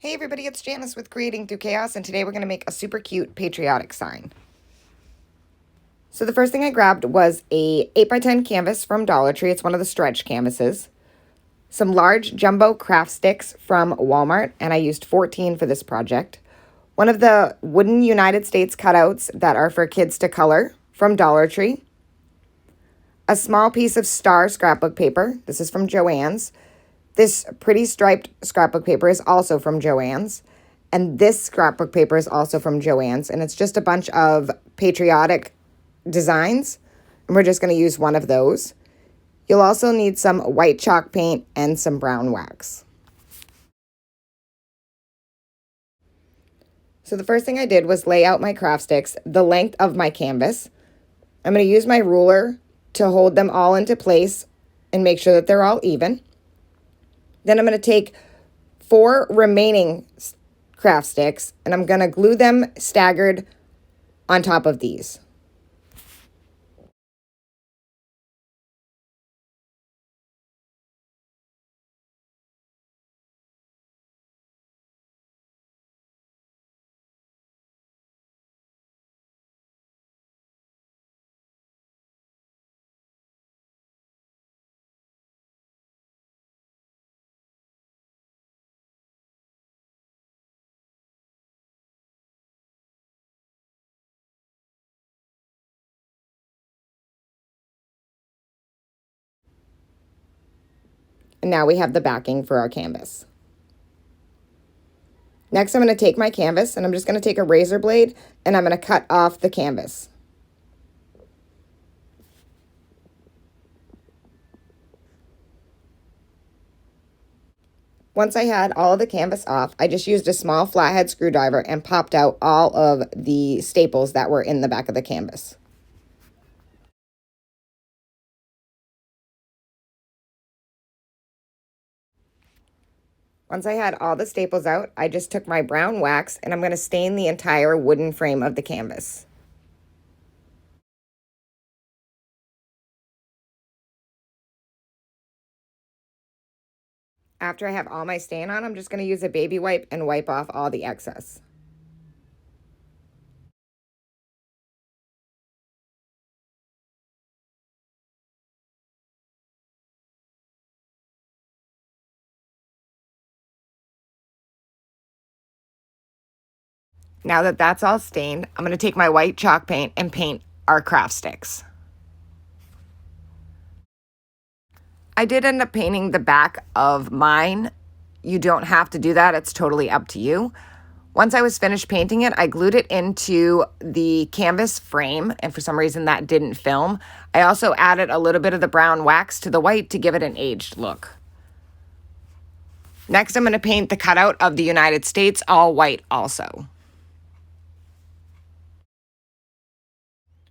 Hey everybody, it's Janice with Creating Through Chaos, and today we're going to make a super cute patriotic sign. So the first thing I grabbed was a 8x10 canvas from Dollar Tree. It's one of the stretch canvases. Some large jumbo craft sticks from Walmart, and I used 14 for this project. One of the wooden United States cutouts that are for kids to color from Dollar Tree. A small piece of star scrapbook paper. This is from Joann's. This pretty striped scrapbook paper is also from Joann's. And this scrapbook paper is also from Joann's. And it's just a bunch of patriotic designs. And we're just going to use one of those. You'll also need some white chalk paint and some brown wax. So the first thing I did was lay out my craft sticks the length of my canvas. I'm going to use my ruler to hold them all into place and make sure that they're all even. Then I'm going to take 4 remaining craft sticks and I'm going to glue them staggered on top of these. And now we have the backing for our canvas. Next, I'm going to take my canvas and I'm just going to take a razor blade and I'm going to cut off the canvas. Once I had all of the canvas off, I just used a small flathead screwdriver and popped out all of the staples that were in the back of the canvas. Once I had all the staples out, I just took my brown wax and I'm going to stain the entire wooden frame of the canvas. After I have all my stain on, I'm just going to use a baby wipe and wipe off all the excess. Now that that's all stained, I'm going to take my white chalk paint and paint our craft sticks. I did end up painting the back of mine. You don't have to do that. It's totally up to you. Once I was finished painting it, I glued it into the canvas frame, and for some reason that didn't film. I also added a little bit of the brown wax to the white to give it an aged look. Next, I'm going to paint the cutout of the United States all white also.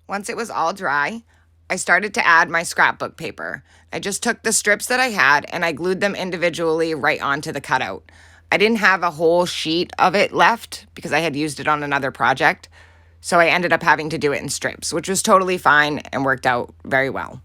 Once it was all dry, I started to add my scrapbook paper. I just took the strips that I had and I glued them individually right onto the cutout. I didn't have a whole sheet of it left because I had used it on another project, so I ended up having to do it in strips, which was totally fine and worked out very well.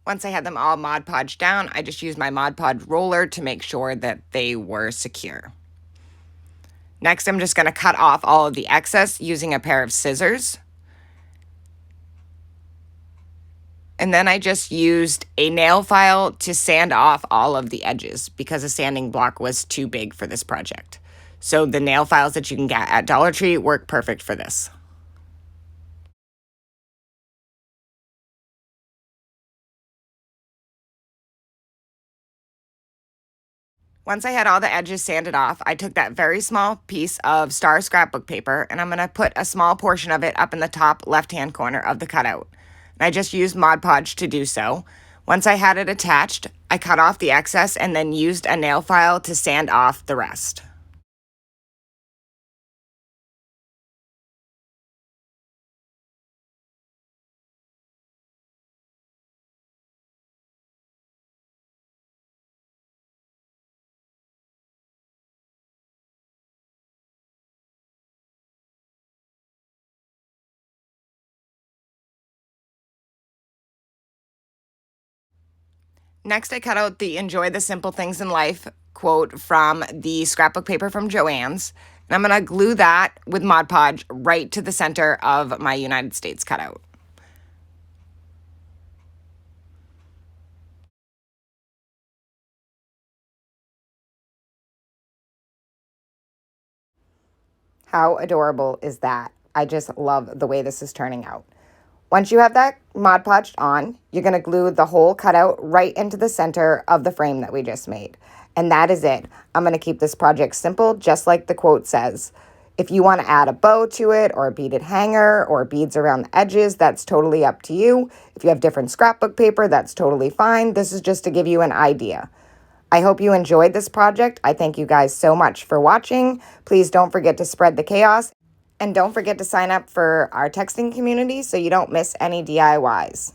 Once I had them all Mod Podged down, I just used my Mod Podge roller to make sure that they were secure. Next, I'm just going to cut off all of the excess using a pair of scissors. And then I just used a nail file to sand off all of the edges because a sanding block was too big for this project. So the nail files that you can get at Dollar Tree work perfect for this. Once I had all the edges sanded off, I took that very small piece of star scrapbook paper and I'm going to put a small portion of it up in the top left-hand corner of the cutout. And I just used Mod Podge to do so. Once I had it attached, I cut off the excess and then used a nail file to sand off the rest. Next, I cut out the "Enjoy the simple things in life" quote from the scrapbook paper from Joann's. And I'm going to glue that with Mod Podge right to the center of my United States cutout. How adorable is that? I just love the way this is turning out. Once you have that Mod Podged on, you're going to glue the whole cutout right into the center of the frame that we just made. And that is it. I'm going to keep this project simple, just like the quote says. If you want to add a bow to it or a beaded hanger or beads around the edges, that's totally up to you. If you have different scrapbook paper, that's totally fine. This is just to give you an idea. I hope you enjoyed this project. I thank you guys so much for watching. Please don't forget to spread the chaos. And don't forget to sign up for our texting community so you don't miss any DIYs.